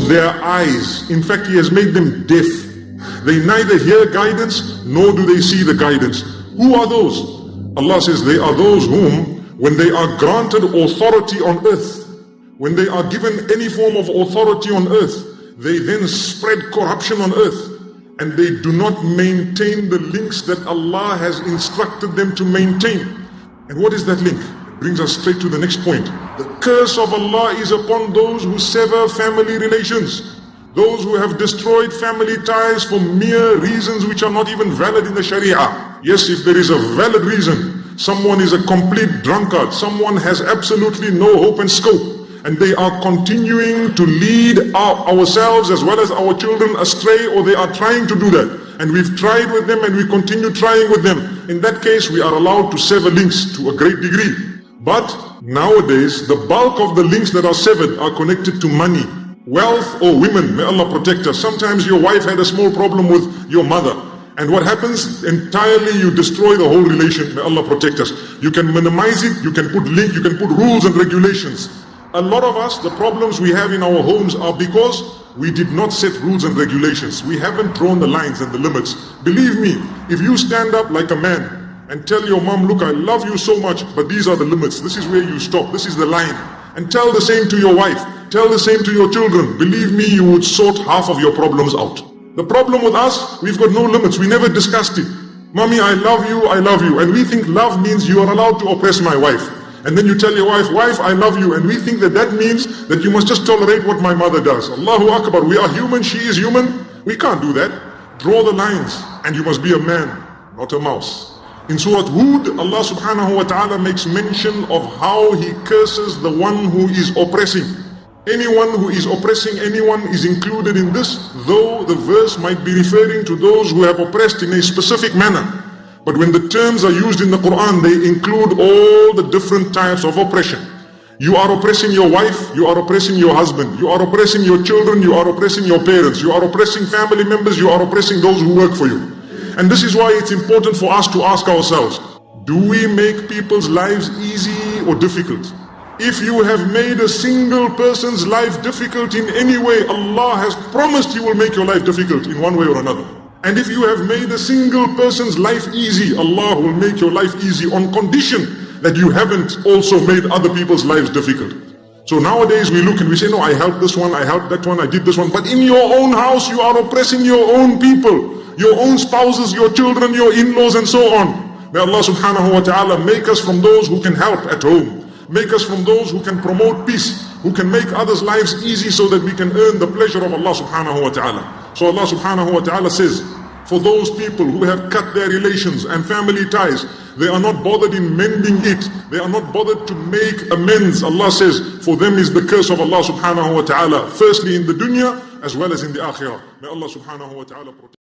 closed their eyes. In fact, He has made them deaf. They neither hear guidance nor do they see the guidance. Who are those? Allah says they are those whom, when they are granted authority on earth, when they are given any form of authority on earth, they then spread corruption on earth, and they do not maintain the links that Allah has instructed them to maintain. And what is that link? It brings us straight to the next point. The curse of Allah is upon those who sever family relations, those who have destroyed family ties for mere reasons which are not even valid in the Sharia. Yes, if there is a valid reason, someone is a complete drunkard, someone has absolutely no hope and scope, and they are continuing to lead ourselves as well as our children astray, or they are trying to do that, and we've tried with them and we continue trying with them, in that case we are allowed to sever links to a great degree. But nowadays the bulk of the links that are severed are connected to money, wealth, or women. May Allah protect us. Sometimes your wife had a small problem with your mother, and what happens? Entirely you destroy the whole relation. May Allah protect us. You can minimize it, you can put link, you can put rules and regulations. A lot of us, the problems we have in our homes are because we did not set rules and regulations. We haven't drawn the lines and the limits. Believe me, if you stand up like a man and tell your mom, look, I love you so much, but these are the limits, this is where you stop, this is the line, and tell the same to your wife, tell the same to your children, believe me, you would sort half of your problems out. The problem with us, we've got no limits, we never discussed it. Mommy, I love you, and we think love means you are allowed to oppress my wife. And then you tell your wife, wife, I love you, and we think that that means that you must just tolerate what my mother does. Allahu Akbar, we are human, she is human. We can't do that. Draw the lines, and you must be a man, not a mouse. In Surah Hud, Allah subhanahu wa ta'ala makes mention of how He curses the one who is oppressing. Anyone who is oppressing anyone is included in this, though the verse might be referring to those who have oppressed in a specific manner. But when the terms are used in the Quran, they include all the different types of oppression. You are oppressing your wife, you are oppressing your husband, you are oppressing your children, you are oppressing your parents, you are oppressing family members, you are oppressing those who work for you. And this is why it's important for us to ask ourselves, do we make people's lives easy or difficult? If you have made a single person's life difficult in any way, Allah has promised He will make your life difficult in one way or another. And if you have made a single person's life easy, Allah will make your life easy on condition that you haven't also made other people's lives difficult. So nowadays we look and we say, no, I helped this one, I helped that one, I did this one. But in your own house you are oppressing your own people, your own spouses, your children, your in-laws, and so on. May Allah subhanahu wa ta'ala make us from those who can help at home. Make us from those who can promote peace, who can make others' lives easy so that we can earn the pleasure of Allah subhanahu wa ta'ala. So Allah subhanahu wa ta'ala says, for those people who have cut their relations and family ties, they are not bothered in mending it. They are not bothered to make amends. Allah says, for them is the curse of Allah subhanahu wa ta'ala, firstly in the dunya as well as in the akhirah. May Allah subhanahu wa ta'ala protect.